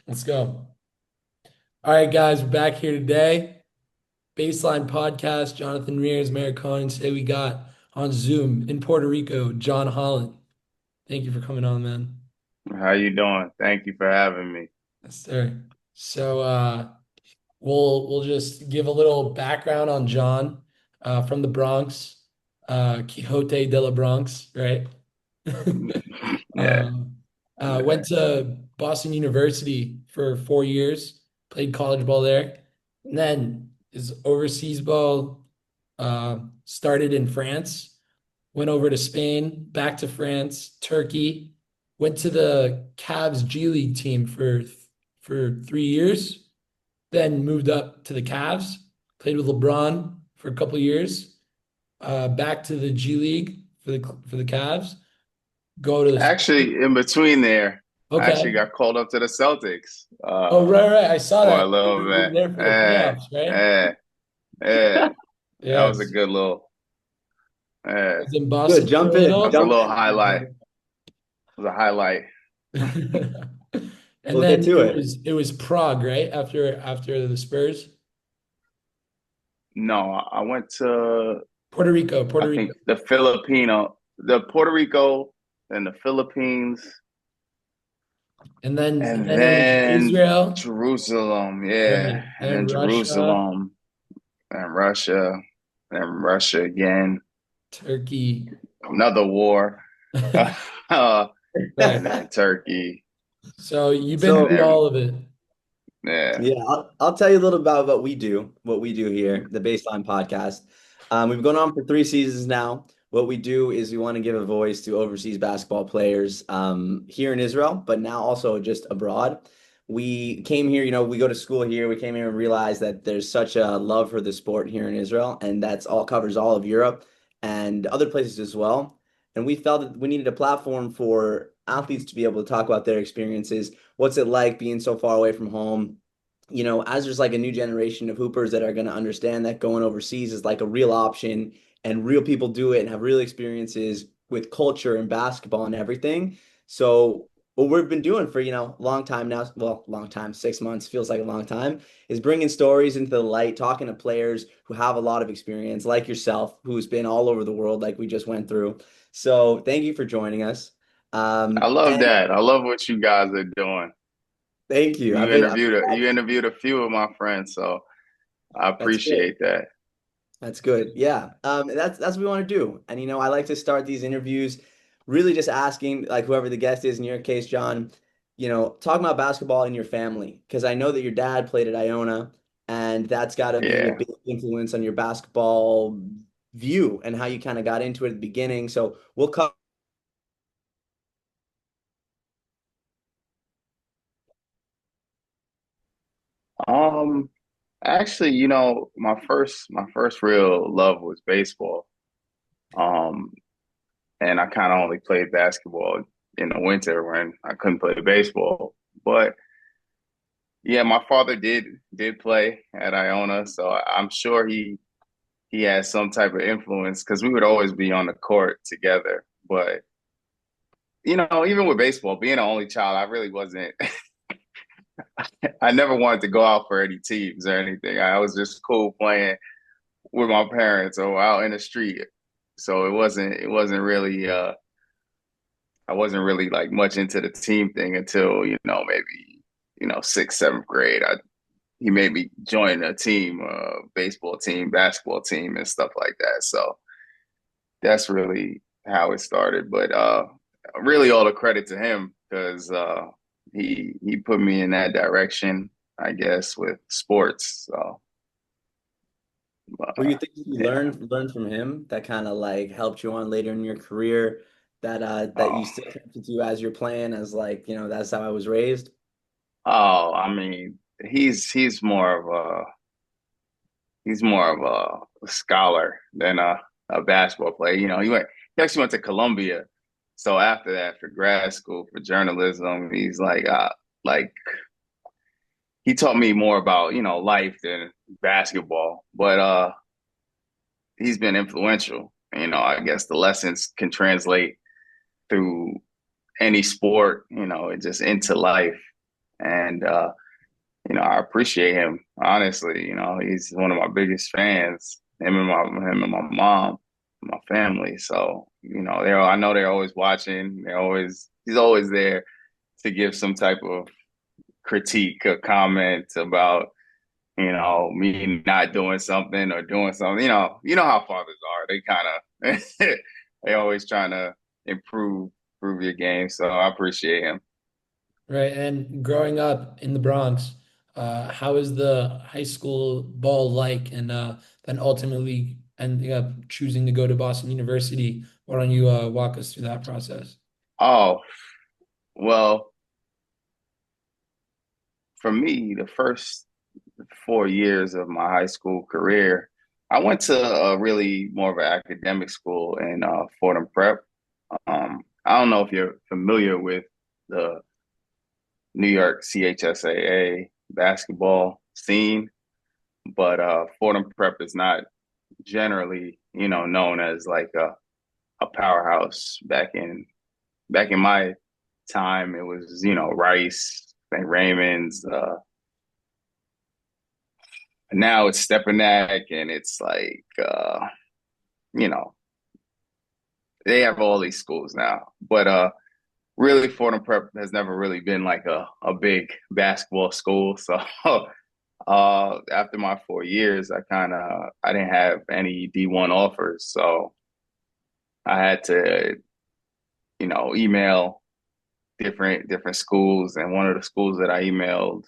Let's go. All right, guys, we're back here today. Baseline podcast, Jonathan Ramirez, Maricon. Today we got on Zoom in Puerto Rico, John Holland. Thank you for coming on, man. How you doing? Thank you for having me. Yes, sir. So we'll just give a little background on John from the Bronx, Quixote de la Bronx, right? Yeah, Um, yeah. went to Boston University for 4 years, played college ball there, and then his overseas ball started in France, went over to Spain, back to France, Turkey, went to the Cavs G League team for 3 years, then moved up to the Cavs, played with LeBron for a couple years, back to the G League for the Cavs, go to the Actually, in between there, I actually okay. got called up to the Celtics Oh, right. I saw for that. a little You were bit. there for the playoffs, right? Yeah, yeah. That was a Yes. good little, yeah. Was in Good. Boston for a Jump in. That was a little. Jump little highlight. in. It was a highlight. And We'll get then to it it. was Prague, right? After the Spurs. No, I went to, Puerto Rico, I Puerto Rico. think, the Puerto Rico and the Philippines, And and then it was then Israel, Jerusalem. Yeah, right? and then And Russia, Jerusalem and Russia and Russia again. Turkey. Another war, uh, and Right. then Turkey, So you've been and So through then all of it. yeah, yeah, I'll tell you a little about what we do here, the Baseline Podcast. We've gone on for 3 seasons now. What we do is we want to give a voice to overseas basketball players here in Israel, but now also just abroad. We came here, we go to school here. We came here and realized that there's such a love for the sport here in Israel, and that's all covers all of Europe and other places as well. And we felt that we needed a platform for athletes to be able to talk about their experiences. What's it like being so far away from home? As there's like a new generation of hoopers that are going to understand that going overseas is like a real option and real people do it and have real experiences with culture and basketball and everything. So what we've been doing for, a long time now, well, long time, 6 months feels like a long time, is bringing stories into the light, talking to players who have a lot of experience, like yourself, who's been all over the world, like we just went through. So thank you for joining us. I love And that. I love what you guys are doing. thank you. You interviewed a few of my friends, so I That's good. appreciate that. That's good. Yeah. That's what we want to do. And I like to start these interviews really just asking like whoever the guest is, in your case, John, talking about basketball in your family. Because I know that your dad played at Iona, and that's got to be a Yeah. big influence on your basketball view and how you kind of got into it at the beginning. So we'll cover. Um, Actually, my first real love was baseball. Um, and I kind of only played basketball in the winter when I couldn't play baseball. But yeah, my father did play at Iona, so I'm sure he has some type of influence because we would always be on the court together. But even with baseball, being an only child, I really wasn't. I never wanted to go out for any teams or anything. I was just cool playing with my parents or out in the street. So it wasn't really I wasn't really like much into the team thing until maybe sixth, seventh grade. He made me join a team, baseball team, basketball team, and stuff like that. So that's really how it started. But really, all the credit to him because he put me in that direction, I guess, with sports. So Were uh, you things you yeah. learned from him that kind of like helped you on later in your career that Oh, you still kept to as your plan as like, that's how I was raised? I mean, he's more of a scholar than a basketball player. He actually went to Columbia. So after that, for grad school for journalism, he's like he taught me more about life than basketball. But he's been influential. I guess the lessons can translate through any sport. Just into life. And I appreciate him, honestly. He's one of my biggest fans, him and my mom, my family. So, I know they're always watching. He's always there to give some type of critique or comment about, me not doing something or doing something. How fathers are. They kind of they always trying to improve your game. So I appreciate him. Right. And growing up in the Bronx, how is the high school ball like? And then ultimately ending up choosing to go to Boston University. Why don't you walk us through that process? Oh, well, for me, the first 4 years of my high school career, I went to a really more of an academic school in Fordham Prep. I don't know if you're familiar with the New York CHSAA basketball scene, but Fordham Prep is not generally, known as like a powerhouse. Back in my time, it was, Rice, St. Raymond's. Now it's Stepinac, and it's like, you know, they have all these schools now. But really, Fordham Prep has never really been like a big basketball school. So after my 4 years, I didn't have any D1 offers. So I had to, email different schools, and one of the schools that I emailed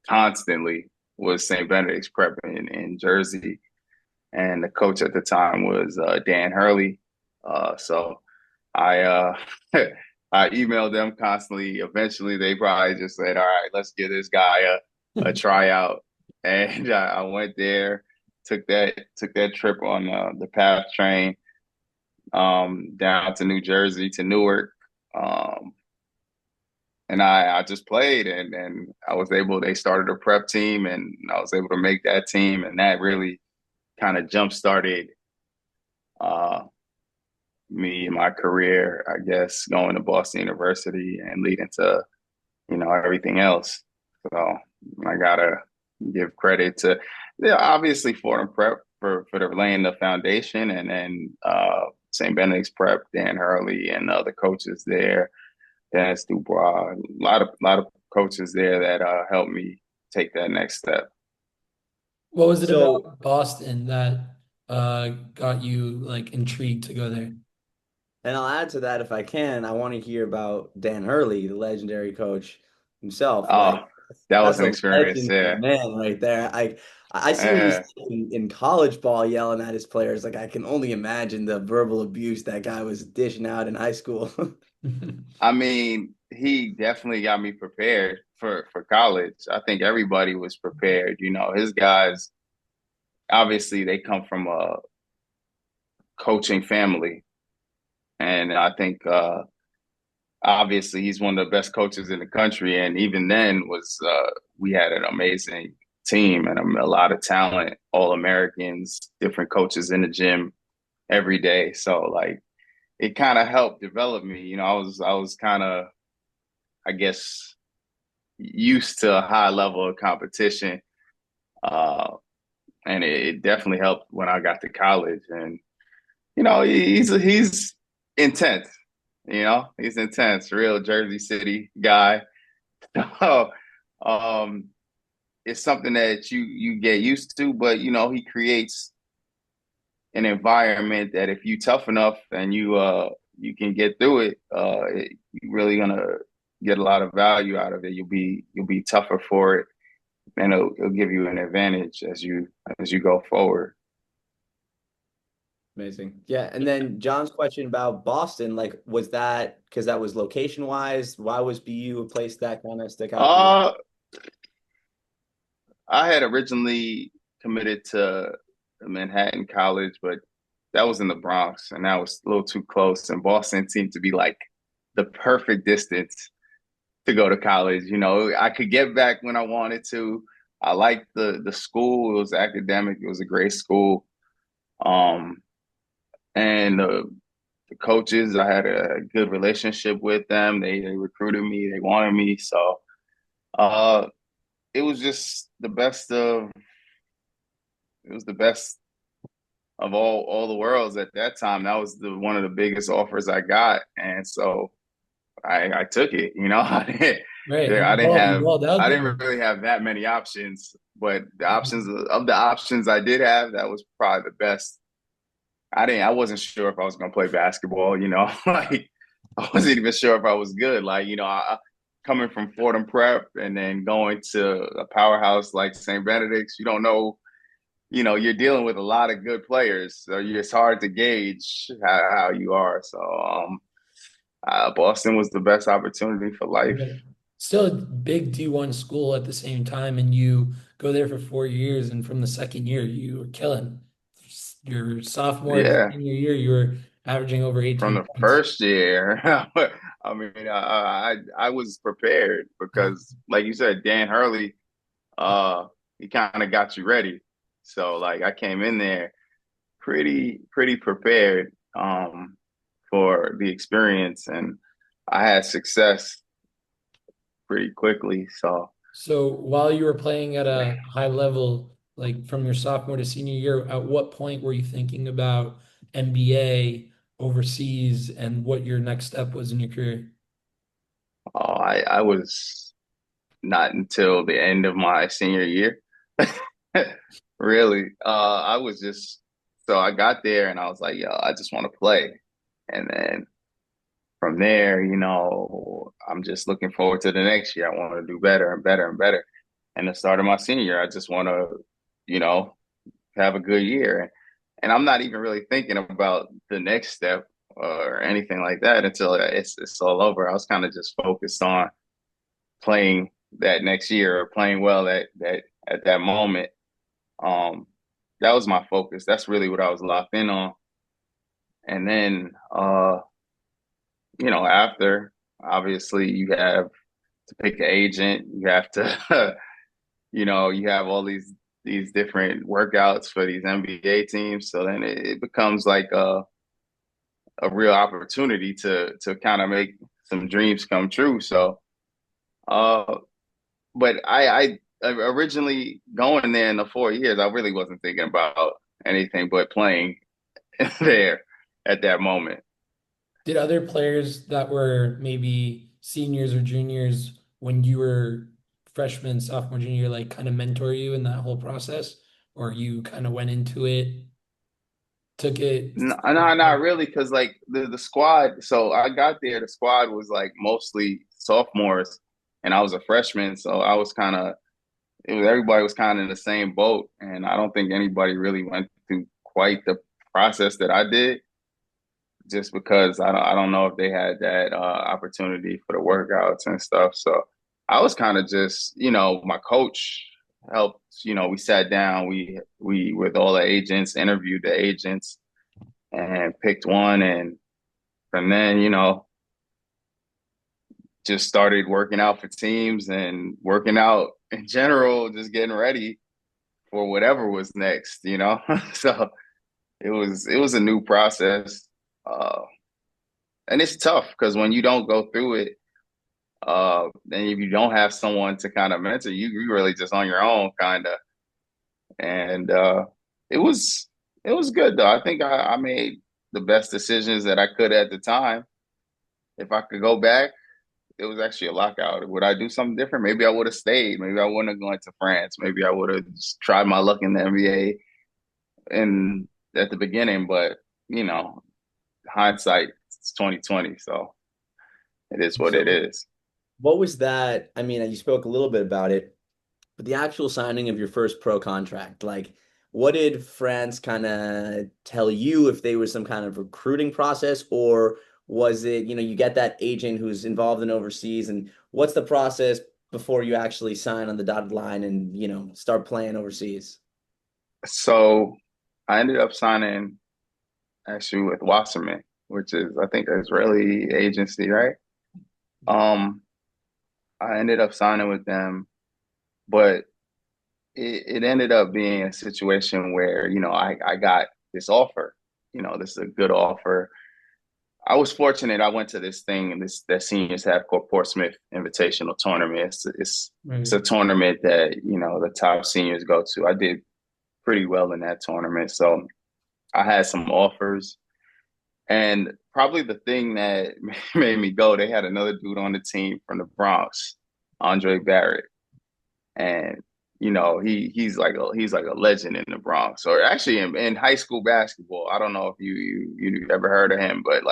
constantly was St. Benedict's Prep in Jersey, and the coach at the time was Dan Hurley. So I I emailed them constantly. Eventually, they probably just said, "All right, let's give this guy a tryout," and I went there, took that trip on the PATH train down to New Jersey to Newark. Um, and I just played, and they started a prep team, and I was able to make that team, and that really kind of jump started uh, me and my career, I guess, going to Boston University and leading to, everything else. So I gotta give credit to, yeah, obviously Fordham Prep for the laying the foundation, and then St. Benedict's Prep, Dan Hurley, and other coaches there, Dennis Dubois, a lot of coaches there that helped me take that next step. What was it So, about Boston that got you like intrigued to go there? and I'll add to that if I can. I want to hear about Dan Hurley, the legendary coach himself. Oh, Like that was that's an a experience. legendary Yeah. man right there. I see what he's Yeah. in college ball yelling at his players. Like I can only imagine the verbal abuse that guy was dishing out in high school. I mean, he definitely got me prepared for college. I think everybody was prepared. His guys, obviously, they come from a coaching family. And I think, obviously, he's one of the best coaches in the country. And even then, we had an amazing team and a lot of talent, all Americans, different coaches in the gym every day. So, like, it kind of helped develop me. I was kind of, I guess, used to a high level of competition. Uh, and it definitely helped when I got to college. And, he's intense, he's intense, real Jersey City guy. So, um, it's something that you get used to, but, he creates an environment that if you tough enough and you can get through it, you're really gonna get a lot of value out of it. You'll be tougher for it, and it'll give you an advantage as you go forward. Amazing. Yeah. And then John's question about Boston, like, was that because that was location wise? Why was BU a place that kind of stick out to you? Uh, I had originally committed to Manhattan College, but that was in the Bronx, and that was a little too close. And Boston seemed to be like the perfect distance to go to college. I could get back when I wanted to. I liked the school. It was academic. It was a great school. Um, and the coaches, I had a good relationship with them. They recruited me. They wanted me. So Uh, it was just the best of. It was the best of all the worlds at that time. That was the one of the biggest offers I got, and so I took it. Right. And I didn't you have balled out I there. didn't really have that many options, but the options of the options I did have, that was probably the best. I wasn't sure if I was gonna play basketball. Like I wasn't even sure if I was good. Like coming from Fordham Prep and then going to a powerhouse like St. Benedict's, you don't know. You're dealing with a lot of good players, so it's hard to gauge how you are. So Boston was the best opportunity for life. Right. Still a big D1 school at the same time, and you go there for 4 years, and from the second year, you were killing. Your sophomore to Yeah, senior year, you were averaging over from 18 the points. first year, I mean, I was prepared because, like you said, Dan Hurley, he kind of got you ready. So like I came in there pretty prepared for the experience, and I had success pretty quickly. So So while you were playing at a high level, like from your sophomore to senior year, at what point were you thinking about NBA overseas and what your next step was in your career? I was not until the end of my senior year. Really. I was just so I got there and I was like, yo, I just want to play. And then from there, I'm just looking forward to the next year. I want to do better and better and better. And the start of my senior year, I just want to, you know, have a good year. And I'm not even really thinking about the next step or anything like that until it's all over. I was kind of just focused on playing that next year or playing well at that moment. Um, that was my focus. That's really what I was locked in on. And then, after obviously you have to pick an agent. You have to, you have all these different workouts for these NBA teams. So then it becomes like a real opportunity to kind of make some dreams come true. So, uh, but I originally going there in the 4 years, I really wasn't thinking about anything but playing there at that moment. Did other players that were maybe seniors or juniors when you were freshman, sophomore, junior, year, like kind of mentor you in that whole process? Or you kind of went into it, took it? No, no, not really, because like the squad. So I got there, the squad was like mostly sophomores, and I was a freshman. So I was kind of it was everybody was kind of in the same boat, and I don't think anybody really went through quite the process that I did, just because I don't know if they had that opportunity for the workouts and stuff. So I was kind of just my coach helped. We sat down, we with all the agents, interviewed the agents, and picked one, and from then just started working out for teams and working out in general, just getting ready for whatever was next. So it was a new process, uh, and it's tough because when you don't go through it, and if you don't have someone to kind of mentor you, you really just on your own, kind of. And it was it was good though. I think I made the best decisions that I could at the time. If I could go back, it was actually a lockout. Would I do something different? Maybe I would have stayed. Maybe I wouldn't have gone to France. Maybe I would have just tried my luck in the NBA and at the beginning. But you know, hindsight, it's 2020, so it is what it So is. what was that? I mean, you spoke a little bit about it, but the actual signing of your first pro contract, like what did France kind of tell you, if they was some kind of recruiting process, or was it, you get that agent who's involved in overseas, and what's the process before you actually sign on the dotted line and, start playing overseas? So I ended up signing actually with Wasserman, which is I think an Israeli agency, right? Um, I ended up signing with them, but it ended up being a situation where I got this offer. This is a good offer. I was fortunate. I went to this thing, this that seniors have called Portsmouth Invitational Tournament. It's Right. a tournament that the top seniors go to. I did pretty well in that tournament, so I had some offers. And probably the thing that made me go, they had another dude on the team from the Bronx, Andre Barrett, and he's like a legend in the Bronx, or actually in high school basketball. I don't know if you ever heard of him, but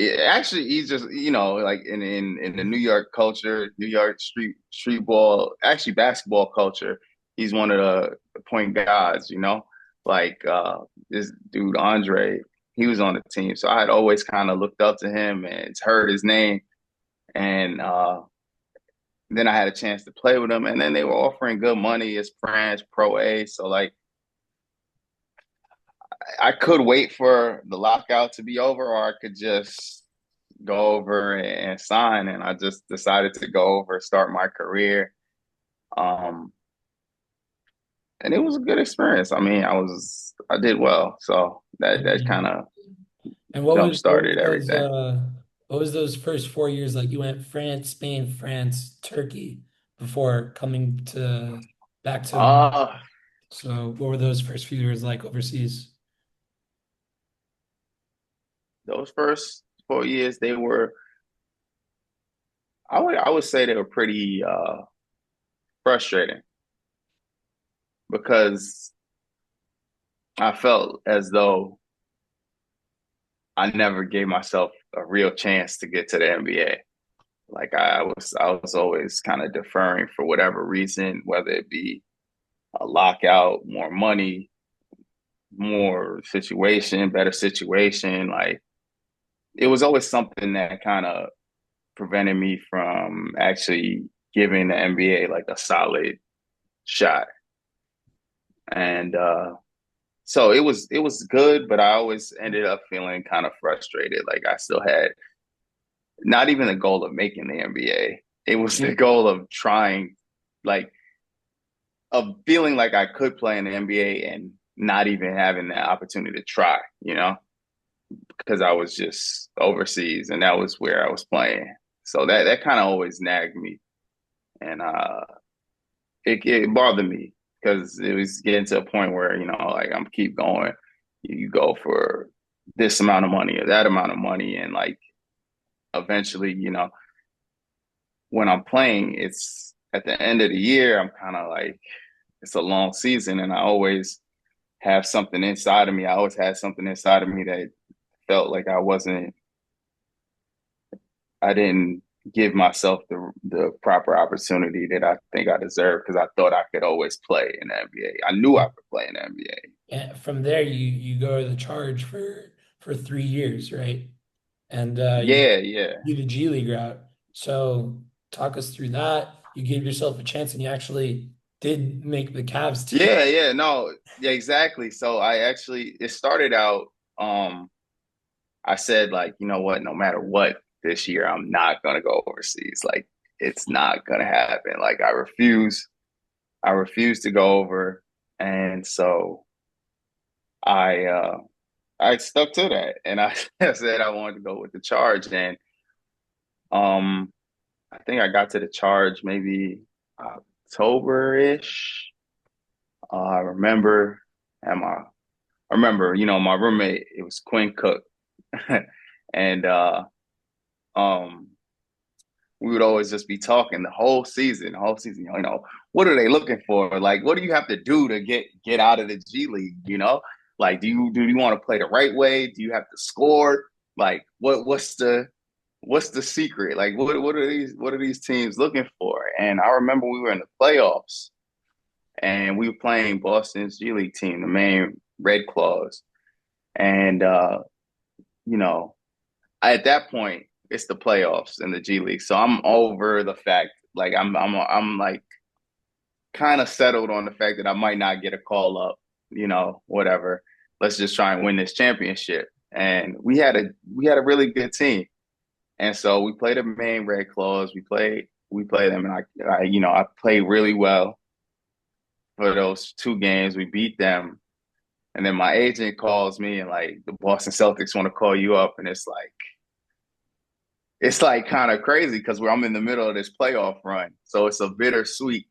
actually, he's just like in the New York culture, New York street ball, actually basketball culture. He's one of the point guards, this dude Andre. He was on the team, so I had always kind of looked up to him and heard his name, and then I had a chance to play with him, and then they were offering good money as French Pro A. So I could wait for the lockout to be over, or I could just go over and sign. And I just decided to go over, start my career. Um, and it was a good experience. I mean, I did well, so that kind of And jump what was started those everything. what was those first 4 years like? You went France, Spain, France, Turkey before coming to back to America. Uh So what were those first few years like overseas? those first 4 years, I would say they were pretty frustrating because I felt as though I never gave myself a real chance to get to the NBA. Like I was always kind of deferring for whatever reason, whether it be a lockout, more money, more situation, better situation. Like it was always something that kind of prevented me from actually giving the NBA like a solid shot. And so it was good, but I always ended up feeling kind of frustrated. Like I still had not even the goal of making the NBA. It was the goal of trying, like, of feeling like I could play in the NBA and not even having the opportunity to try, because I was just overseas and that was where I was playing. So that kind of always nagged me, and it bothered me because it was getting to a point where like I'm keep going. You go for this amount of money or that amount of money, and like eventually, when I'm playing, it's at the end of the year. I'm kind of like it's a long season, and I always have something inside of me. I always had something inside of me that felt like I didn't give myself the proper opportunity that I think I deserved because I thought I could always play in the NBA. I knew I could play in the NBA. And from there you go to the charge for 3 years, right? And you Yeah, yeah. do the G League route. So talk us through that. You gave yourself a chance and you actually did make the Cavs team. Yeah, yeah, no, yeah, exactly. So it started out, I said, like, you know what, no matter what this year, I'm not gonna go overseas. Like, it's not gonna happen. Like, I refuse to go over. And so I I stuck to that, and I said I wanted to go with the charge. And um I think I got to the charge maybe October-ish. I remember at my I remember, my roommate, it was Quinn Cook. And um we would always just be talking the whole season, what are they looking for? Like, what do you have to do to get out of the G League, Like, do you want to play the right way? Do you have to score? Like, what's the secret? Like, what are these teams looking for? And I remember we were in the playoffs and we were playing Boston's G League team, the main Red Claws. And you know, at that point, it's the playoffs in the G League. So I'm over the fact, like I'm like kind of settled on the fact that I might not get a call up, whatever. Let's just try and win this championship. And we had a really good team. And so we played the main Red Claws. We played them, and I played really well for those two games. We beat them, And then my agent calls me and like the Boston Celtics want to call you up, and it's like kind of crazy because I'm in the middle of this playoff run, so it's a bittersweet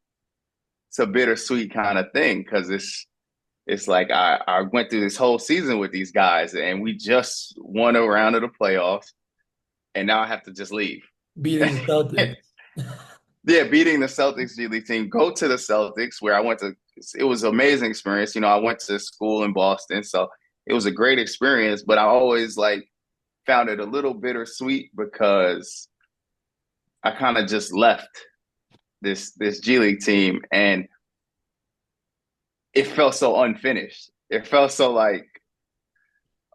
kind of thing because it's like I went through this whole season with these guys, and we just won a round of the playoffs, and now I have to just leave. Beating the Celtics. Yeah, beating the Celtics G League team. Go to the Celtics where I went to. It was an amazing experience. I went to school in Boston, so it was a great experience. But I always like found it a little bittersweet because I kind of just left this G League team, and it felt so unfinished. It felt so like,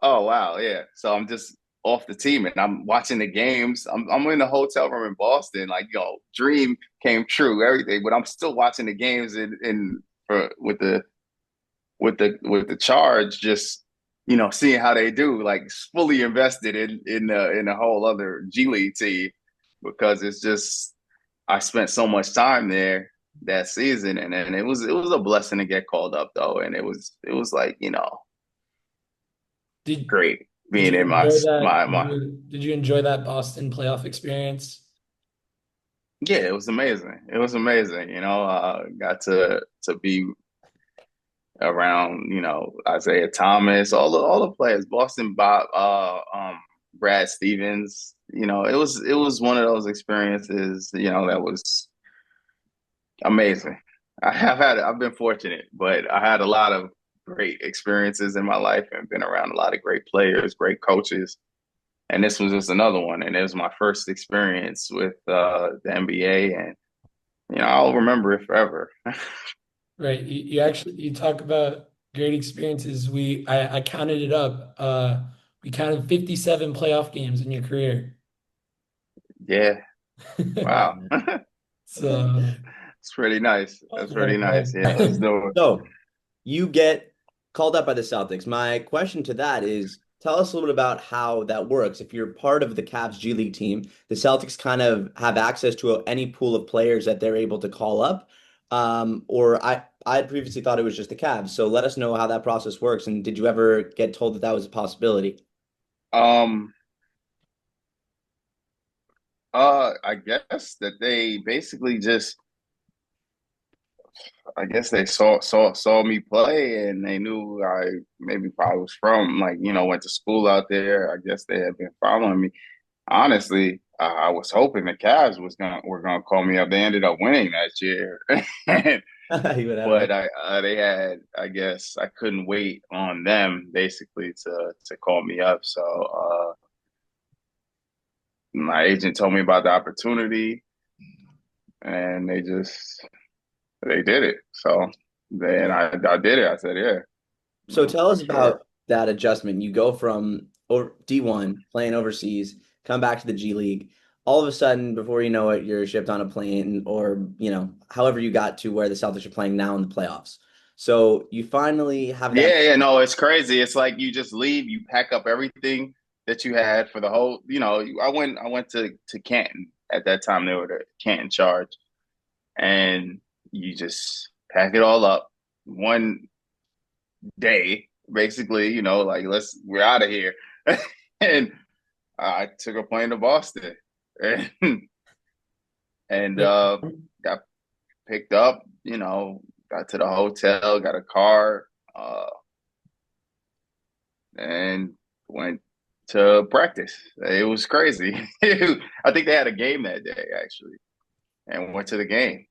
oh wow, yeah. So I'm just off the team, and I'm watching the games. I'm in the hotel room in Boston, like dream came true, everything. But I'm still watching the games in for with the Charge, just seeing how they do, like fully invested in a whole other G League team because it's just I spent so much time there that season, and then it was a blessing to get called up though, and it was like Did great did being you in my enjoy that? my my Did you enjoy that Boston playoff experience? yeah, it was amazing. It was amazing. Got to be around, Isaiah Thomas, all the players, Boston Bob, Brad Stevens. It was one of those experiences, that was amazing. I've been fortunate, but I had a lot of great experiences in my life and been around a lot of great players, great coaches. And this was just another one. And it was my first experience with the NBA, and I'll remember it forever. Right. You actually you talk about great experiences. I counted it up. We counted 57 playoff games in your career. Yeah. Wow. So It's pretty nice. That's pretty nice. Yeah, let's do it. So you get called up by the Celtics. My question to that is tell us a little bit about how that works. If you're part of the Cavs G League team, the Celtics kind of have access to any pool of players that they're able to call up. Or I had previously thought it was just the Cavs. So let us know how that process works. And did you ever get told that that was a possibility? Um, I guess that they basically just, I guess they saw me play, and they knew I maybe probably was from, like, went to school out there. I guess they had been following me. Honestly, I was hoping the Cavs were gonna call me up. They ended up winning that year, You would have. but they had, I guess I couldn't wait on them basically to call me up. So my agent told me about the opportunity, and they did it. So then I did it. I said, yeah, So tell for us sure. about that adjustment. You go from D1 playing overseas, come back to the G League. All of a sudden, before you know it, you're shipped on a plane or, however you got to where the Celtics are playing now in the playoffs. So you finally have that. Yeah, yeah, no, it's crazy. It's like you just leave, you pack up everything that you had for the whole, I went to Canton at that time. They were the Canton Charge, and you just pack it all up one day, basically. Like we're out of here, and I took a plane to Boston, and got picked up. Got to the hotel, got a car. And went to practice. It was crazy. I think they had a game that day actually, and went to the game.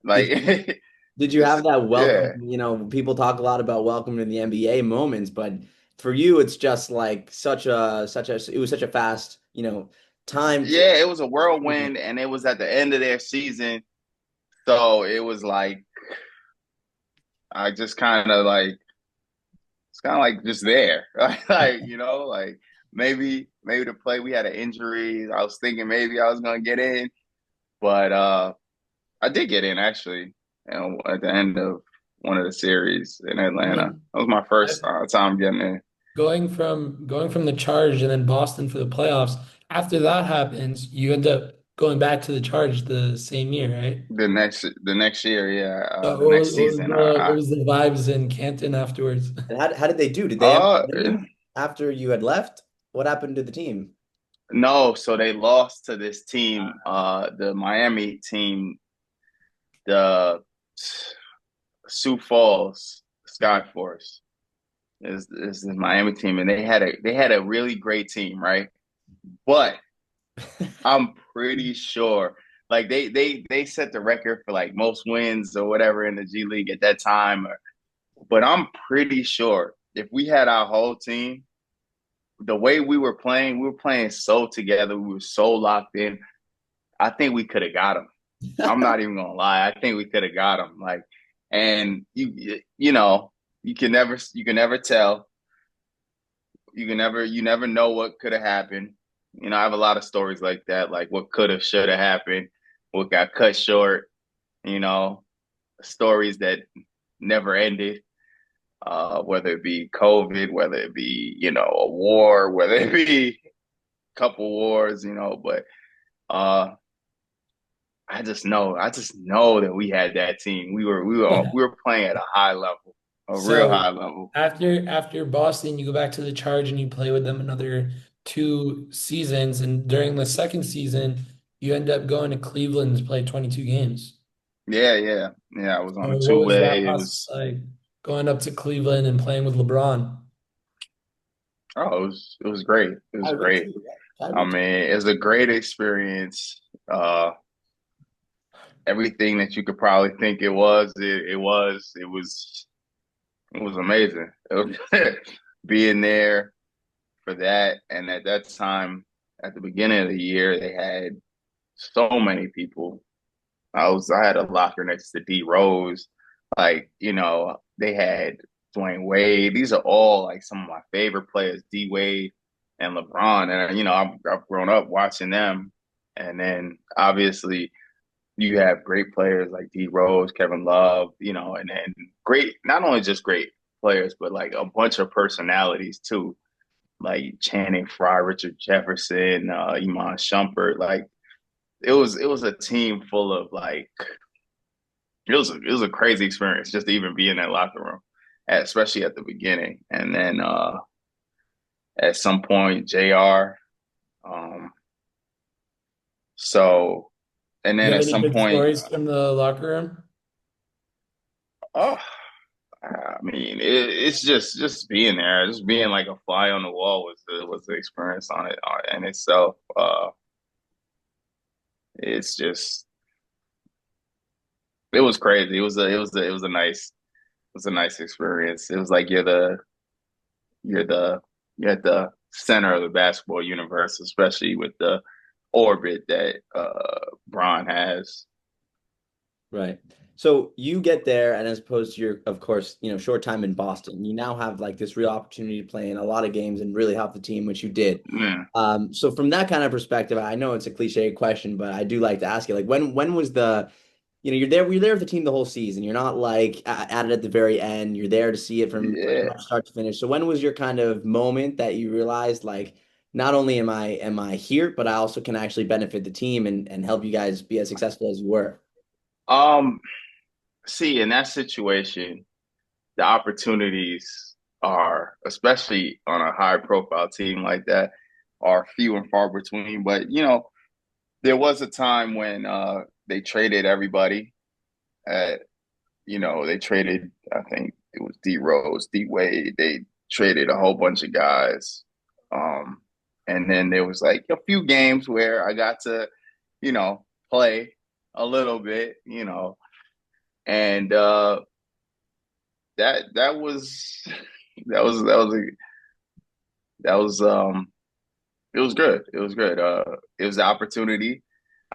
Did Like you did you have just that welcome? yeah, People talk a lot about welcome to the NBA moments, but for you, it's just like it was such a fast, time to. yeah. It was a whirlwind, and it was at the end of their season, so it was like I just kind of like it's kind of like just there, like maybe to play. We had an injury. I was thinking maybe I was gonna get in, but I did get in actually, at the end of one of the series in Atlanta. That was my first time getting in. Going from the Charge and then Boston for the playoffs. After that happens, you end up going back to the Charge the same year, right? The next year, yeah, the What next season. what was the vibes in Canton afterwards? And how did they do? Did they end up Uh, winning after you had left? What happened to the team? no, so they lost to this team, the Miami team, the Sioux Falls Skyforce is the Miami team, and they had a really great team, right? But I'm pretty sure, like they set the record for like most wins or whatever in the G League at that time. But I'm pretty sure if we had our whole team, the way we were playing so together, we were so locked in. I think we could have got them. I'm not even gonna lie. I think we could have got them. Like, and you can never tell. You never know what could have happened. I have a lot of stories like that, like what could have, should have happened, what got cut short. You know, stories that never ended. Whether it be COVID, whether it be a war, whether it be a couple wars. But uh, I just know that we had that team. We were playing at a high level, a real So high level. after Boston, you go back to the Charge and you play with them another 2 seasons. And during the second season, you end up going to Cleveland to play 22 games. Yeah, yeah, yeah. I was on So a what was that two-way. It process was like going up to Cleveland and playing with LeBron? it was great. It was I would great. too. I I would too. mean, it's a great experience. Everything that you could probably think it was amazing. Being there for that, and at that time, at the beginning of the year, they had so many people. I had a locker next to D Rose. Like, they had Dwayne Wade. These are all like some of my favorite players, D Wade and LeBron. And I've grown up watching them. And then obviously you have great players like D Rose, Kevin Love, and then great, not only just great players, but like a bunch of personalities too, like Channing Frye, Richard Jefferson, Iman Shumpert. Like it was a team full of like it was a crazy experience just to even be in that locker room, especially at the beginning. And then at some point, JR. Um, so and You then have at any some good point, stories from the locker room? oh, I mean, it's just being there, just being like a fly on the wall was the experience on it in itself. It's just it was crazy. It was a nice experience. It was like you're the you're at the center of the basketball universe, especially with the orbit that Bron has. Right. So you get there, and as opposed to your, of course, short time in Boston, you now have like this real opportunity to play in a lot of games and really help the team, which you did. Yeah. So from that kind of perspective, I know it's a cliche question, but I do like to ask you, like, when was you're there with the team the whole season. You're not like at it at the very end. You're there to see it from pretty Yeah. much start to finish. So when was your kind of moment that you realized, like, not only am I here, but I also can actually benefit the team and help you guys be as successful as you were? Um. See, in that situation, the opportunities are, especially on a high profile team like that, are few and far between. But there was a time when they traded everybody. At, they traded. I think it was D Rose, D Wade. They traded a whole bunch of guys. Um, and then there was like a few games where I got to, play a little bit, and that was that was it was good. It was good. It was the opportunity.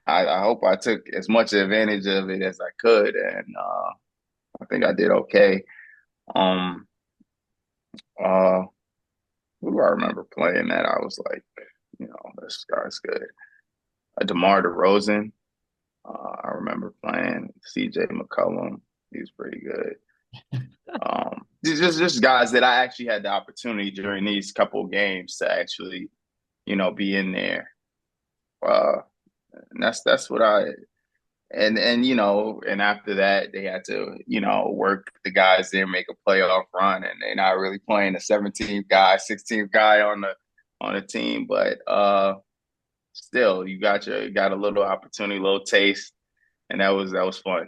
I hope I took as much advantage of it as I could, and I think I did okay. Um, uh, who do I remember playing that? I was like, this guy's good. DeMar DeRozan. I remember playing CJ McCollum. He was pretty good. Just guys that I actually had the opportunity during these couple of games to actually, be in there. Uh, And that's what I and and after that they had to, work the guys in, make a playoff run, and they're not really playing the 17th guy, 16th guy on the team, but still you got a little opportunity, a little taste, and that was fun.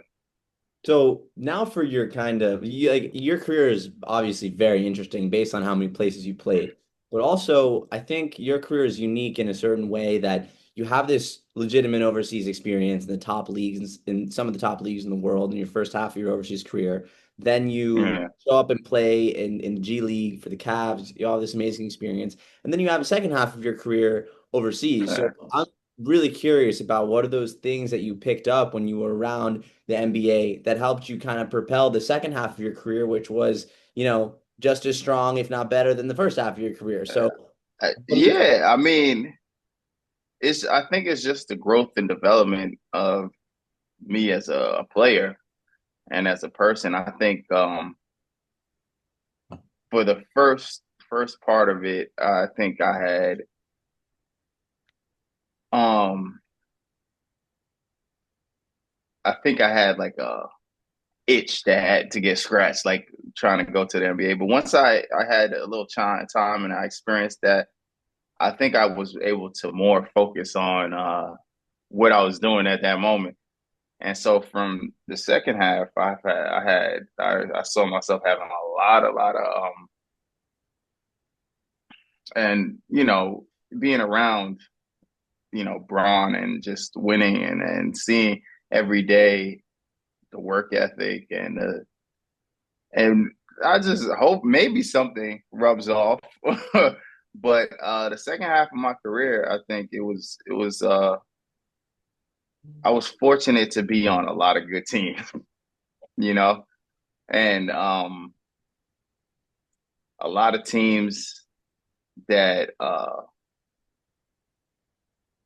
So now for your like your career is obviously very interesting based on how many places you played. But also, I think your career is unique in a certain way that you have this legitimate overseas experience in the top leagues in some of the top leagues in the world in your first half of your overseas career. Then you Yeah. show up and play in G League for the Cavs. You have this amazing experience. And then you have a second half of your career overseas. So Yeah. I'm really curious about what are those things that you picked up when you were around the NBA that helped you kind of propel the second half of your career, which was, just as strong, if not better, than the first half of your career. So, what do you think? Yeah, I mean, I think it's just the growth and development of me as a player and as a person. I think for the first part of it, um I think I had like a itch that had to get scratched, like trying to go to the NBA. But once I had a little time and I experienced that, I think I was able to more focus on what I was doing at that moment. And so from the second half, I saw myself having a lot of and being around Braun and just winning and seeing every day the work ethic and I just hope maybe something rubs off. But the second half of my career, I think it was I was fortunate to be on a lot of good teams, you know, and a lot of teams that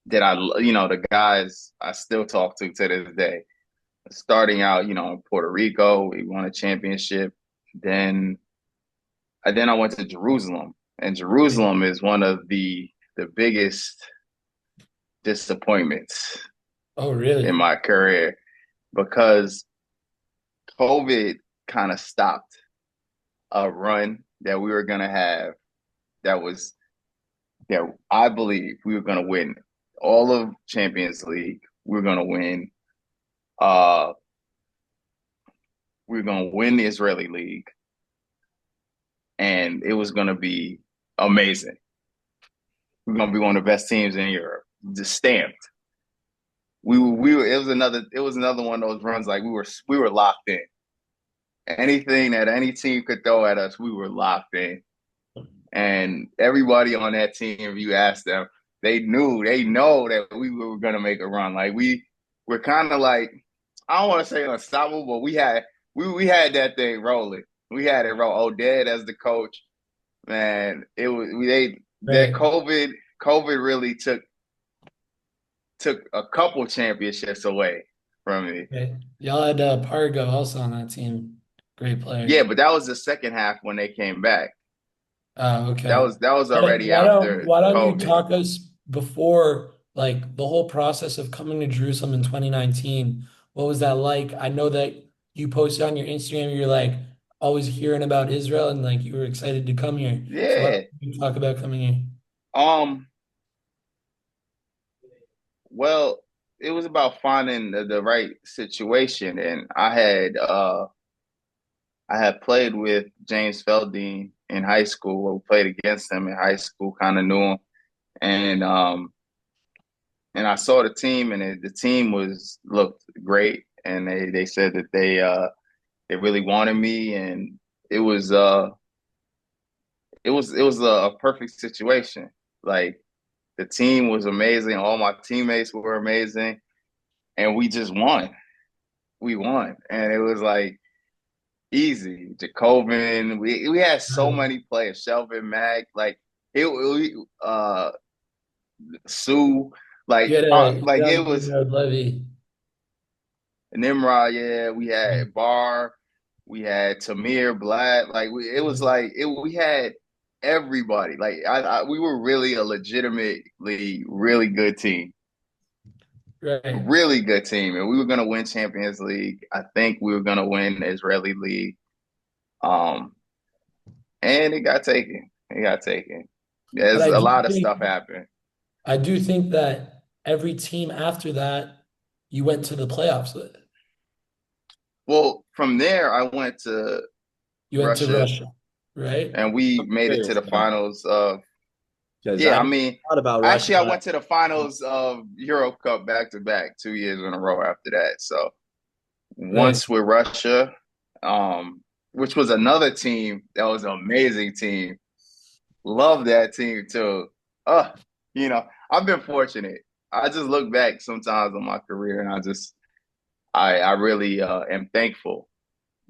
the guys I still talk to this day. Starting out, in Puerto Rico, we won a championship. Then I went to Jerusalem, and Jerusalem is one of the biggest disappointments Oh, in really? my career because COVID kind of stopped a run that we were gonna have that was that I believe we were gonna win all of Champions League. We were gonna win uh we were gonna win the Israeli League, and it was gonna be amazing. We're gonna be one of the best teams in Europe. Just stamped. It was another one of those runs like we were locked in. Anything that any team could throw at us, we were locked in. And everybody on that team, if you ask them, they know that we were gonna make a run. Like we're kind of like, I don't want to say unstoppable, but we had that thing rolling. We had it roll. Oded as the coach, man. It was they that Right. COVID really took a couple championships away from me. Right. Y'all had Pargo also on that team. Great Yeah, player. but that was the second half when they came back. Oh, That okay. was that was already after Why don't you COVID. talk us before like the whole process of coming to Jerusalem in 2019? What was that like? I know that you posted on your Instagram, you're like always hearing about Israel and like you were excited to come here. So why don't Yeah. you talk about coming here? Um. Well, it was about finding the right situation, and I had played with James Feldean in high school. We played against him in high school, kind of knew him, and and I saw the team, and the team was looked great, and they said that they really wanted me, and it was uh it was a perfect situation. Like the team was amazing, all my teammates were amazing, and we just won. We won, and it was like easy. Jacobin, we had so Uh, many players. Shelvin, Mack, like Sue, you had a like it young was Nimrod Levy. Nimrod. Yeah, we Right. had Barr, we had Tamir Blatt. Like it was like it. We had everybody. Like we were really a legitimately really good team. Right. really good team, and we were gonna win Champions League. I think we were gonna win the Israeli League. Um, and it got taken. It got taken. But There's a lot of stuff happened. I do think that every team after that you went to the playoffs with. Well, from there, I went to You went to Russia, Russia, right? and we I'm made it to curious the finals of. because Yeah, I I know mean, a lot about actually, I Russia. went to the finals of Euro Cup back to back 2 years in a row after that. So Right. once with Russia, um, which was another team that was an amazing team. Love that team too. Uh, I've been fortunate. I just look back sometimes on my career, and I really am thankful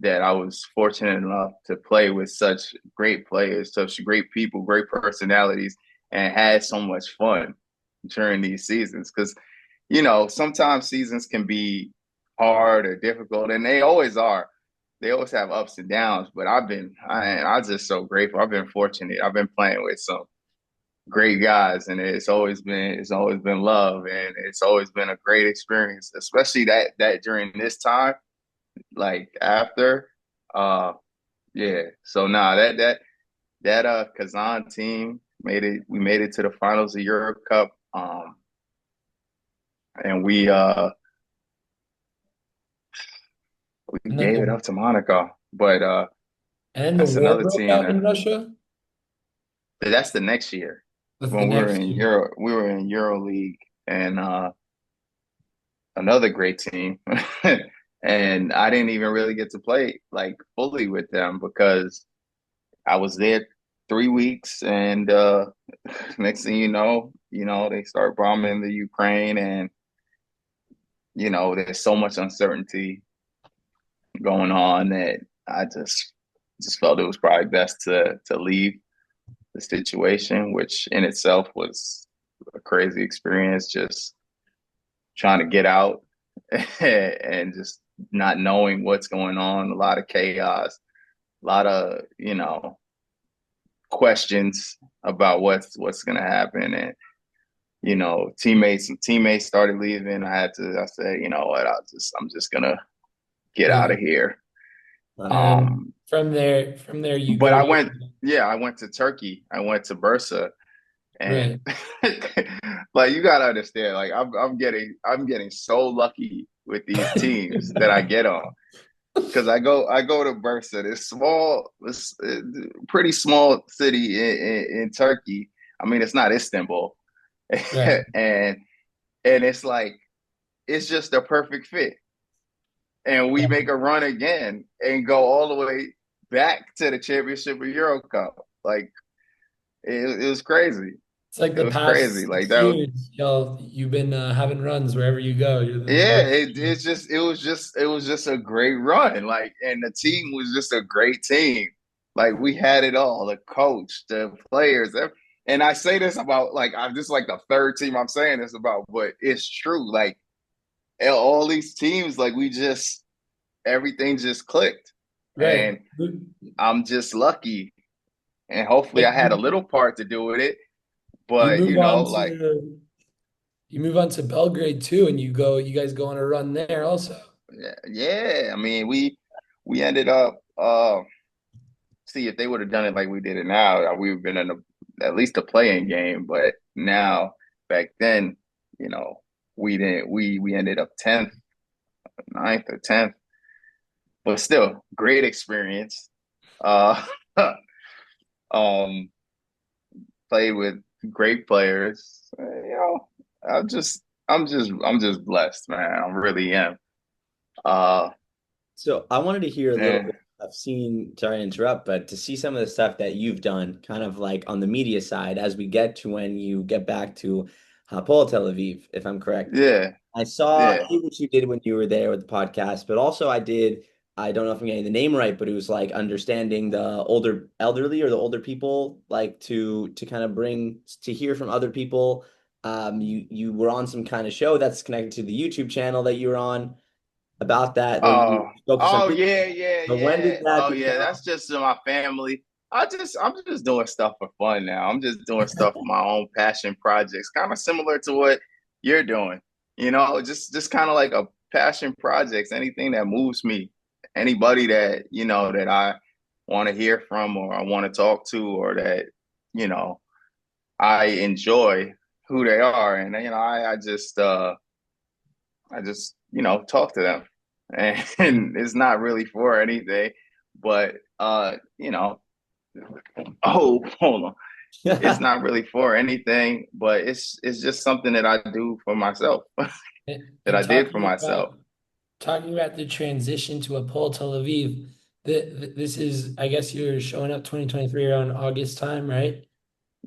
that I was fortunate enough to play with such great players, such great people, great personalities, and had so much fun during these seasons. Because, sometimes seasons can be hard or difficult, and they always are. They always have ups and downs, but I'm just so grateful. I've been fortunate. I've been playing with some great guys, and it's always been love, and it's always been a great experience, especially that during this time, like after, uh, yeah. So nah, that Kazan team made it. We made it to the finals of Euro Cup, and we And then gave it up to Monaco, but the that's war another broke team out in that Russia. that's the next year That's the when we were next in year. Euro. We were in Euro League, and another great team. And I didn't even really get to play like fully with them because I was there 3 weeks, and next thing they start bombing the Ukraine, and there's so much uncertainty going on that I just felt it was probably best to leave the situation, which in itself was a crazy experience, just trying to get out and just not knowing what's going on, a lot of chaos, a lot of, questions about what's going to happen. And, teammates started leaving. I said, you know what, I'm just going to get out Yeah. of here. And Um, from there you but go I to went, yeah, I went to Turkey. I went to Bursa, and right. like you gotta understand, like I'm getting so lucky with these teams that I get on because I go to Bursa, this pretty small city in Turkey. I mean, it's not Istanbul, Right. and it's like it's just a perfect fit, and we make a run again and go all the way back to the championship of Euro Cup. Like it was crazy. It's like It the was past crazy. Like 6 that was. years, you've been having runs wherever you go. You're the Yeah, most. it was just a great run. Like, and the team was just a great team. Like we had it all, the coach, the players. And I say this about like I'm just like the third team I'm saying this about, but it's true. Like all these teams, like we just everything just clicked. Right. And I'm just lucky. And hopefully Like I had a little part to do with it. you But move on like to you move on to Belgrade too, and you guys go on a run there also. yeah, yeah. I mean, we ended up see, if they would have done it like we did it now, we would have been in at least a playing game. But now, back then, you know, we didn't. We ended up 10th, ninth or 10th, but still, great experience. Uh, um, played with great players. I'm just blessed, man. I really am. Uh, So I wanted to hear a little and bit. I've seen, sorry to interrupt, but to see some of the stuff that you've done, kind of like on the media side, as we get to when you get back to Hapoel Tel Aviv, if I'm correct. yeah, I saw yeah. what you did when you were there with the podcast, but also I did, I don't know if I'm getting the name right, but it was like understanding the elderly or the older people, like to kind of bring to hear from other people. You were on some kind of show that's connected to the YouTube channel that you were on about that you Oh, spoke to some oh people. yeah, yeah, But when yeah. did that Oh yeah, that's become? just in my family. I'm just doing stuff for fun now. I'm just doing stuff for my own passion projects, kind of similar to what you're doing. just kind of like a passion projects, anything that moves me, anybody that, that I want to hear from or I want to talk to or that, you know, I enjoy who they are. And, I just, talk to them. And it's not really for anything, but, oh, hold on. It's not really for anything, but it's just something that I do for myself, that And I did for myself. talking about the transition to a Apollo Tel Aviv, this is, I guess you're showing up 2023 around August time, right?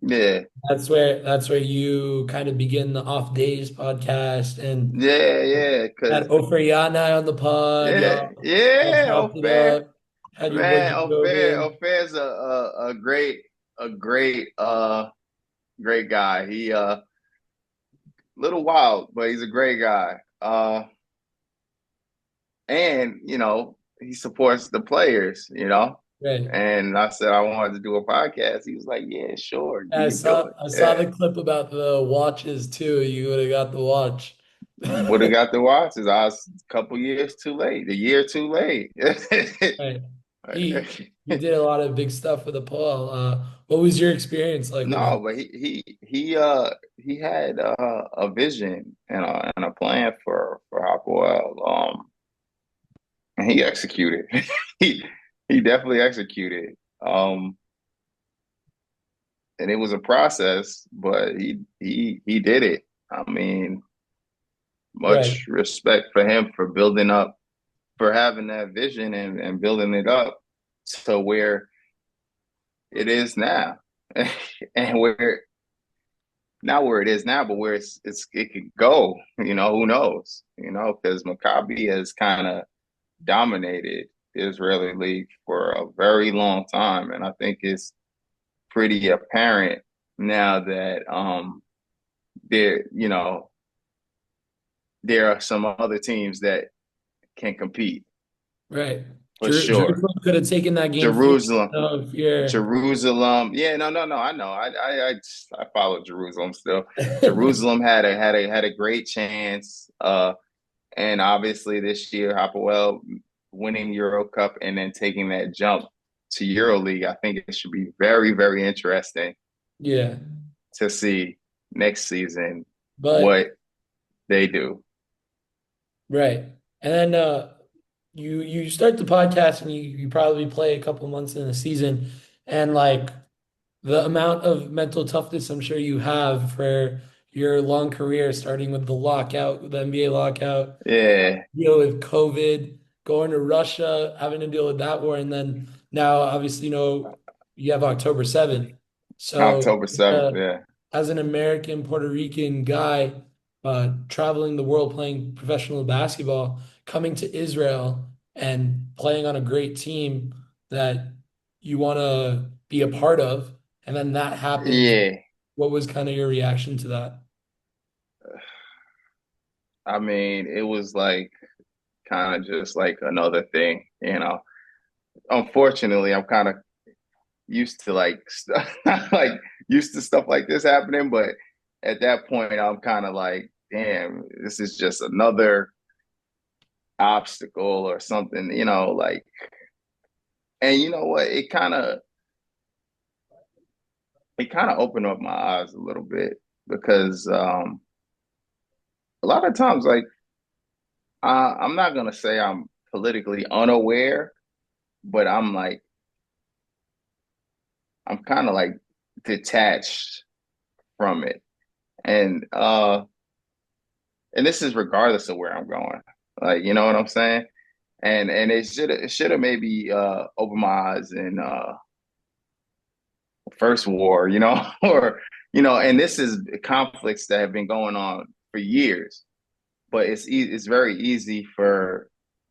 Yeah, That's where you kind of begin the Off Days podcast and yeah, yeah. had Cause Ofer Yanai on the pod. yeah, Y'all yeah. chopped it up. Had your boy Man, Jacobin. Ofair's a great guy. He little wild, but he's a great guy. And he supports the players. Right. And I said I wanted to do a podcast. He was like, "Yeah, sure, Yeah, you can do it." I saw Yeah, the clip about the watches too. You would have got the watch. would have got the watches. I was a couple years too late. A year too late. Right. He did a lot of big stuff with the Paul. What was your experience like with him? No, but he had a vision and a plan for Hopwell. And he executed. he he definitely executed. Um, and it was a process, but he did it. I mean, Right. much respect for him for building up, for having that vision and building it up to where it is now, and where not where it is now, but where it could go. Who knows? Because Maccabi has kind of dominated the Israeli league for a very long time, and I think it's pretty apparent now that there there are some other teams that can compete Right. for sure. Jerusalem could have taken that game for you. Jerusalem, So if you're Jerusalem. Yeah, no, no, no. I know. I follow Jerusalem still. Jerusalem had a great chance. And obviously this year, Hapoel winning Euro Cup and then taking that jump to EuroLeague, I think it should be very, very interesting yeah. to see next season But what they do. right. And then you start the podcast and you probably play a couple months in the season and like the amount of mental toughness I'm sure you have for your long career, starting with the lockout, the NBA lockout, Yeah, deal with COVID, going to Russia, having to deal with that war, and then now obviously you have October 7th. So October 7th. Yeah. as an American Puerto Rican guy traveling the world playing professional basketball, coming to Israel and playing on a great team that you want to be a part of, and then that happens. Yeah. What was kind of your reaction to that? I mean, it was like kind of just like another thing. Unfortunately, I'm kind of used to like stuff like used to stuff like this happening, but at that point I'm kind of like, damn, this is just another obstacle or something, like, and you know what? It kind of opened up my eyes a little bit because a lot of times like I'm not gonna say I'm politically unaware, but I'm kind of like detached from it. And this is regardless of where I'm going. Like, you know what I'm saying? And it should have maybe opened my eyes in first war, or and this is conflicts that have been going on for years. But it's very easy for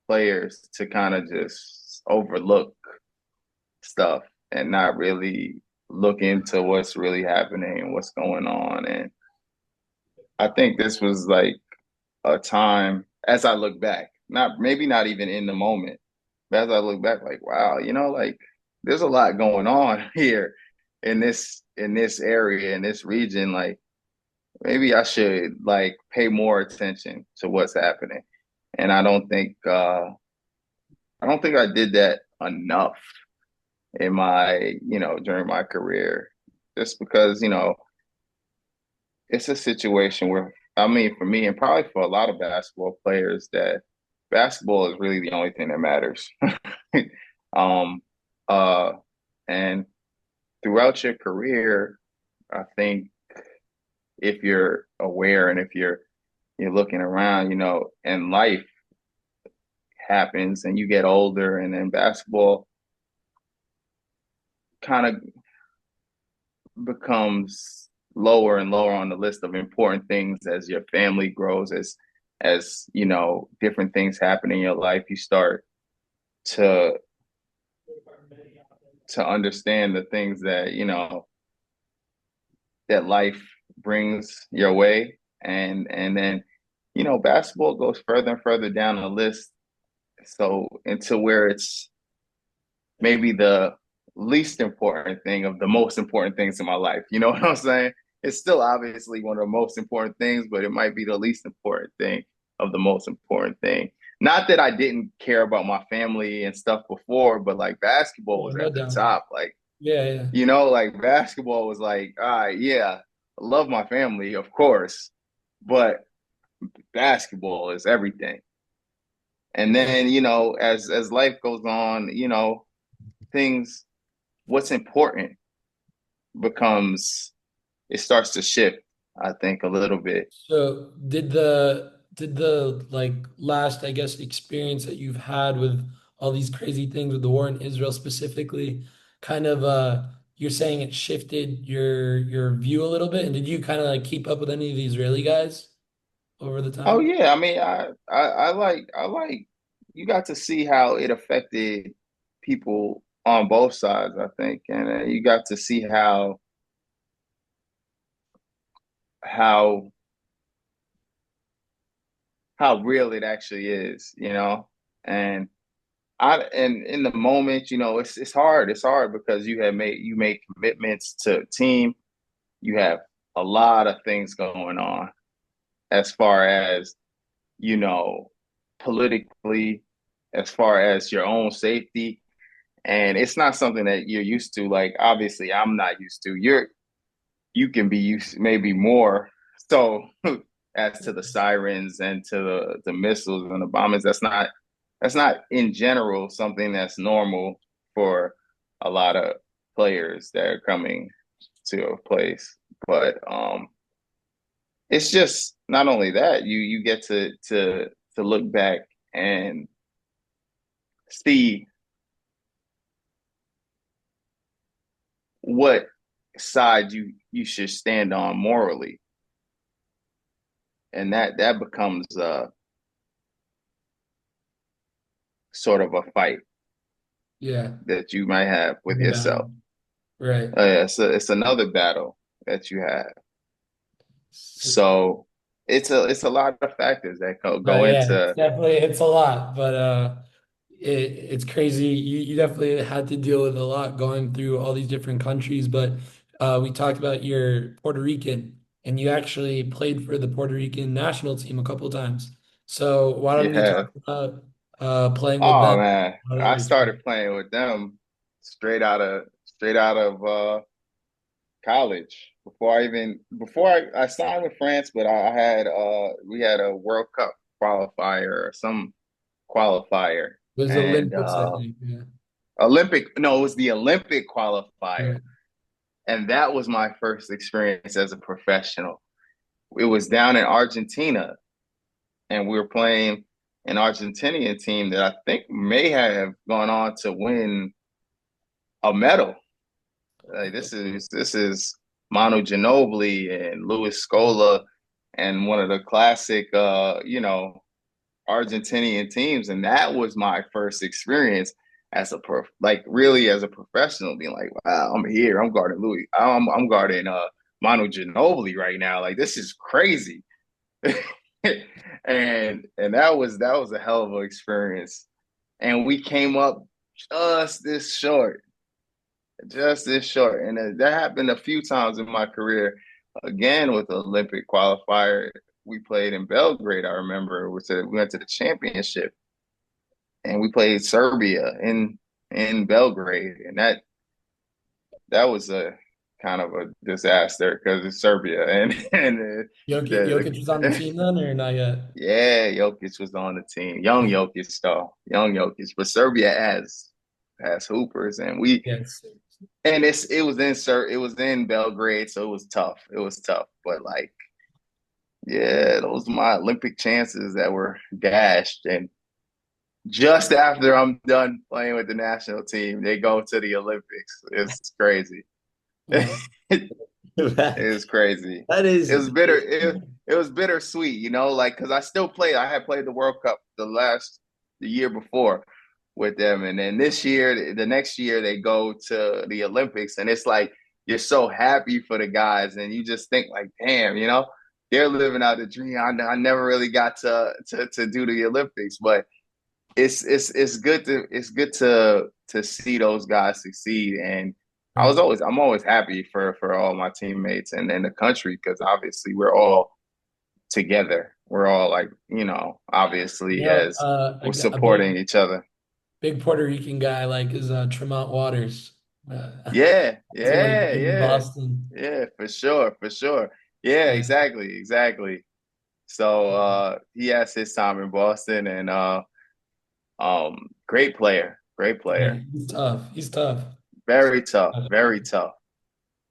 players to kind of just overlook stuff and not really look into what's really happening and what's going on. And I think this was like a time as I look back, not maybe not even in the moment, but as I look back, like, wow, like there's a lot going on here in this area, in this region. Like, maybe I should like pay more attention to what's happening. And I don't think I did that enough in during my career. Just because, it's a situation where, I mean, for me and probably for a lot of basketball players, that basketball is really the only thing that matters. Um, uh, and throughout your career, I think if you're aware and if you're looking around, and life happens and you get older, and then basketball kind of becomes lower and lower on the list of important things as your family grows, as different things happen in your life. You start to understand the things that that life brings your way, and then basketball goes further and further down the list, so into where it's maybe the least important thing of the most important things in my life. You know what I'm saying? It's still obviously one of the most important things, but it might be the least important thing of the most important thing. Not that I didn't care about my family and stuff before, but like basketball Yeah, was no at the doubt. top. Like, Yeah, yeah. like basketball was like, all right, yeah, I love my family, of course, but basketball is everything. And Yeah. then, as life goes on, things what's important becomes it starts to shift, I think, a little bit. So did the like last, I guess, experience that you've had with all these crazy things with the war in Israel specifically, kind of you're saying it shifted your view a little bit? And did you kind of like keep up with any of the Israeli guys over the Oh time? yeah, I mean, I like you got to see how it affected people on both sides, I think, and you got to see how how real it actually is, and and in the moment, it's hard. It's hard because you make commitments to a team. You have a lot of things going on as far as, you know, politically, as far as your own safety. And it's not something that you're used to. Like, obviously, I'm not used to. You can be used maybe more. So as to the sirens and to the missiles and the bombings, that's not in general something that's normal for a lot of players that are coming to a place. But it's just not only that, you get to look back and see what side you should stand on morally, and that becomes sort of a fight Yeah, that you might have with the yourself. battle. Right. It's another battle that you have. So, So it's a lot of factors that no, go yeah, it's into. definitely it's a lot, but it's crazy. You definitely had to deal with a lot going through all these different countries, but we talked about your Puerto Rican, and you actually played for the Puerto Rican national team a couple times. So why don't we Yeah. talk about playing with Oh them? man, How that I experience? started playing with them straight out of college before I signed with France, but I had we had a World Cup qualifier or some qualifier, It was the and Olympics, I think. Yeah. Olympic, no, it was the Olympic qualifier, Right. and that was my first experience as a professional. It was down in Argentina, and we were playing an Argentinian team that I think may have gone on to win a medal. Like, this is Manu Ginobili and Luis Scola and one of the classic Argentinian teams, and that was my first experience as a like really as a professional, being like, wow, I'm here, I'm guarding I'm guarding Manu Ginobili right now. Like, this is crazy. And that was a hell of an experience. And we came up just this short, just this short. And that happened a few times in my career. again with the Olympic qualifier. We played in Belgrade. I remember we went to the championship and we played Serbia in Belgrade, and that was a kind of a disaster because it's Serbia and Jokic was on the team then, or not yet? yeah, Jokic was on the team. Young Jokic though, young Jokic, but Serbia has hoopers, and Yes. it was in Belgrade, so it was tough. It was tough, but like yeah, those are my Olympic chances that were dashed, and just after I'm done playing with the national team, they go to the Olympics. It's crazy. Wow. That, It was crazy. that It is, was bitter. It was bittersweet, like because I still played. I had played the World Cup the year before with them, and then this year, the next year, they go to the Olympics, and it's like you're so happy for the guys, and you just think like, damn, they're living out the dream. I never really got to do the Olympics, but it's good to see those guys succeed, and Right. I'm always happy for all my teammates and the country because obviously we're all together. We're all like obviously as we're A supporting each other. big Puerto Rican guy like is Tremont Waters. Yeah, That's what he yeah, did in yeah, Boston. yeah, for sure, for sure. Yeah, Yeah. exactly, exactly. So he has his time in Boston, and great player, great Yeah, player. he's tough. He's tough. Very tough, very tough.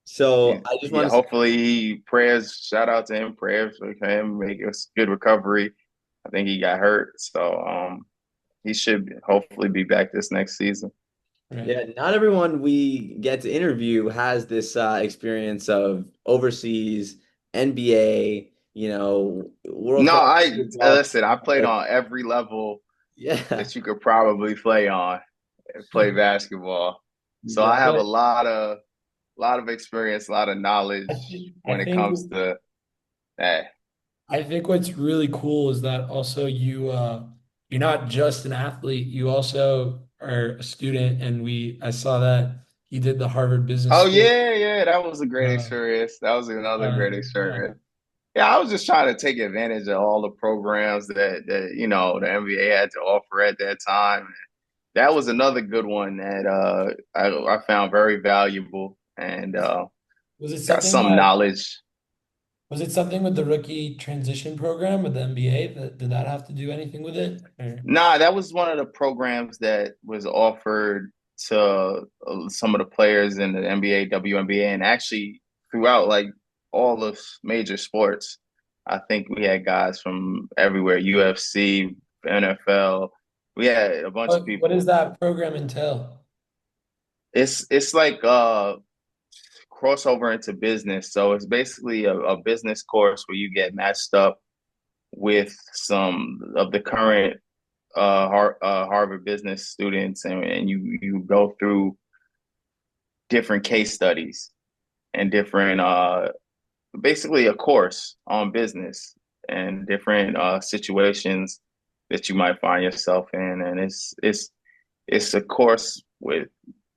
so I just want to say, Hopefully shout out to him, prayers for him, make a good recovery. I think he got hurt, so he should hopefully be back this next season. Right. yeah, not everyone we get to interview has this experience of overseas, NBA, World No, Cup. I basketball. listen, I played on every level Yeah. that you could probably play on, play basketball. So I Yeah, have a but lot of experience, a lot of I knowledge think I when it think comes to that. I think what's really cool is that also you're not just an athlete, you also are a student, and we I saw that you did the Harvard Business Oh School. yeah, yeah, that was a great Uh, experience. That was another great yeah. experience. Yeah, I was just trying to take advantage of all the programs that the NBA had to offer at that time. That was another good one that I found very valuable and Was it got something some that knowledge. was it something with the rookie transition program with the NBA that did that have to do anything with it? Or, Nah, that was one of the programs that was offered to some of the players in the NBA, WNBA, and actually throughout like all the major sports. I think we had guys from everywhere, UFC, NFL. We had a bunch of what does people. that program entail? It's like crossover into business. So it's basically a business course where you get matched up with some of the current Harvard business students, and you go through different case studies and different basically a course on business and different situations that you might find yourself in, and it's a course with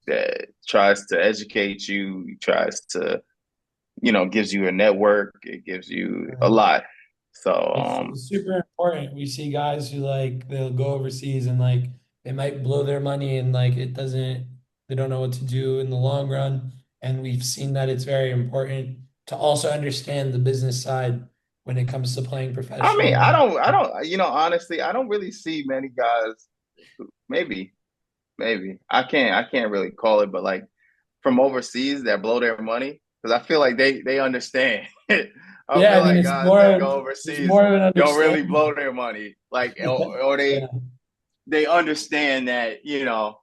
that tries to educate you, tries to gives you a network, it gives you a lot. So It's super important. We see guys who like they'll go overseas and like they might blow their money and like they don't know what to do in the long run. And we've seen that it's very important to also understand the business side when it comes to playing I mean, professionally. honestly, I don't really see many guys. Maybe, maybe I can't really call it, but like from overseas that blow their money because I feel like they understand. I Yeah, feel I mean like guys that go it's overseas more of an don't really blow understanding. their money, like or Yeah. they understand that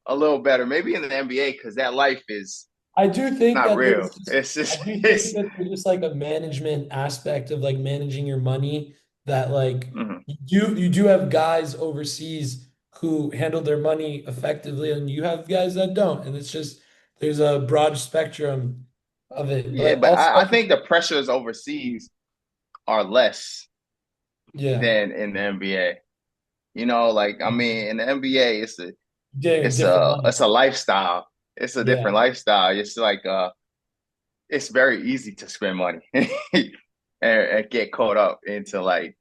a little better. Maybe in the NBA because that life is I do think not that real. It's I just do think it's. that there's just like a management aspect of like managing your money that like Mhm. you do have guys overseas who handle their money effectively and you have guys that don't. And it's just there's a broad spectrum of it. Yeah, But but also, I think the pressures overseas are less yeah, than in the NBA. Like I mean, in the NBA, getting a different life. it's a lifestyle. It's a different Yeah. lifestyle. It's like it's very easy to spend money and get caught up into like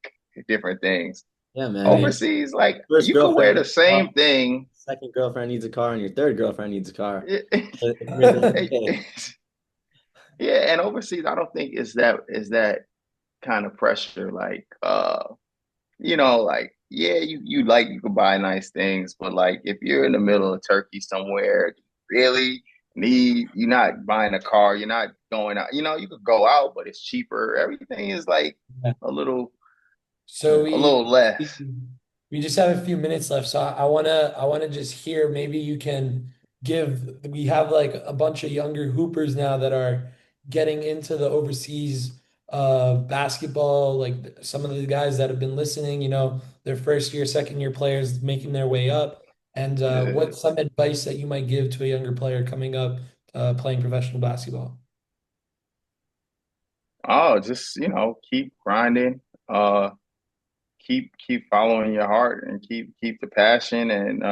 different things. Yeah, man. Overseas, like First you can wear girlfriend the needs a car, same thing. second girlfriend needs a car, and your third girlfriend needs a car. Everything's okay. Yeah, and overseas, I don't think is that kind of pressure. Like, like yeah, you could buy nice things, but like if you're in the middle of Turkey somewhere, really you're not buying a car, you're not going out. You could go out, but it's cheaper. Everything is like Yeah. a little So a little we less. we just have a few minutes left. So I wanna just hear, maybe you can give, we have like a bunch of younger hoopers now that are getting into the overseas basketball, like some of the guys that have been listening, their first year, second year players making their way up. And Yeah. what's some advice that you might give to a younger player coming up playing professional basketball? Oh, just keep grinding. Uh, keep following your heart and keep the passion and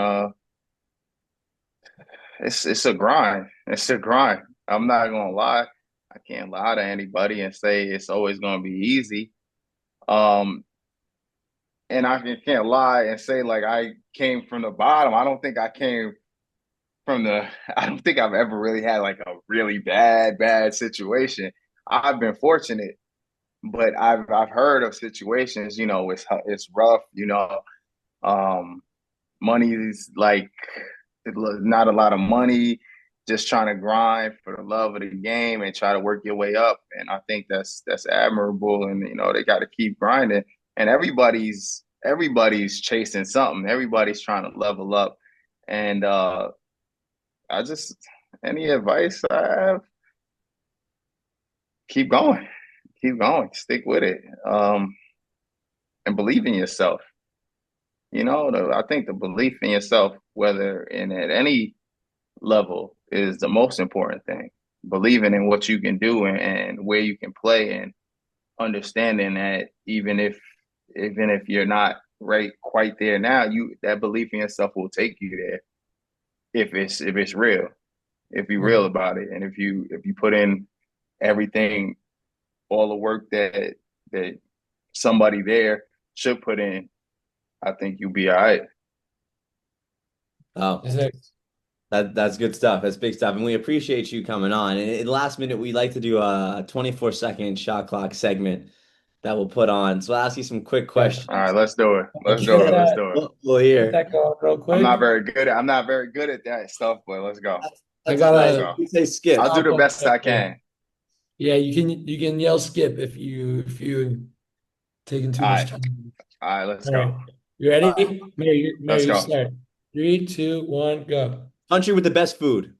it's a grind. It's a grind. I'm not gonna lie. I can't lie to anybody and say it's always gonna be easy. Um, and can't lie and say like I came from the bottom. I don't think I came from the. I don't think I've ever really had like a really bad situation. I've been fortunate, but I've heard of situations. It's rough. Um, money's like not a lot of money, just trying to grind for the love of the game and try to work your way up. And I think that's admirable. And they got to keep grinding. And everybody's chasing something. Everybody's trying to level up. And I just any advice I have, keep going, keep going, stick with it, and believe in yourself. I think the belief in yourself, whether in at any level, is the most important thing. Believing in what you can do and where you can play, and understanding that even if you're not right quite there now, you that belief in yourself will take you there if it's real, if you're real about it, and if you put in everything, all the work that somebody there should put in, I think you'll be all right. Oh, Is there that's good stuff. That's big stuff. And we appreciate you coming on. And in last minute, we like to do a 24-second shot clock segment that we'll put on. So I'll ask you some quick Yeah. All right, questions. let's do it. Let's Get do it. Let's that, do it. We'll get hear. that going real I'm not quick. very good at I'm not very good at that stuff, but let's go. I That's all right. Let's gotta go. You say skip. I'll do stop the us best right I there. can. Yeah, you can yell skip if you taking too All much right. time. All right, let's All go. right. You ready? Mary, Let's you go. start. 3, 2, 1, go. Country with the best food.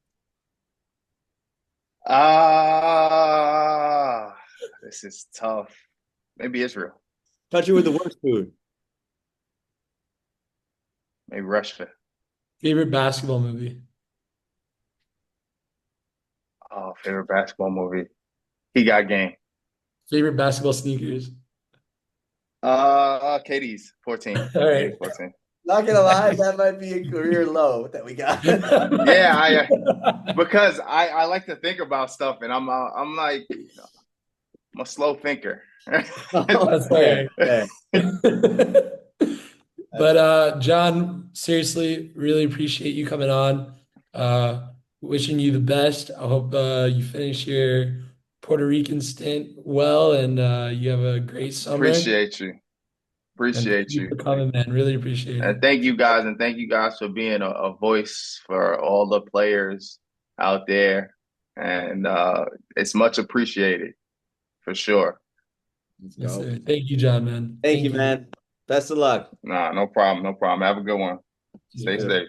Ah, this is tough. Maybe Israel. Country with the worst food. Maybe Russia. Favorite basketball movie? Oh, favorite basketball movie. He got game. Favorite basketball sneakers? KD's 14. All KD right. 14. Not gonna lie, Nice. that might be a career low that we got. Yeah, I because I like to think about stuff, and I'm like I'm a slow thinker. That's Fair, fair. fair. But John, seriously, really appreciate you coming on. Wishing you the best. I hope you finish your Puerto Rican stint well, and you have a great summer. Appreciate you. And thank Appreciate you you. for coming, man. Really appreciate it. And thank you guys for being a voice for all the players out there. And it's much appreciated for sure. Let's Yes, go. sir. Thank you, John, man. Thank you, Thank you. man. Best of luck. Nah, no problem. No problem. Have a good one. You Stay too. safe.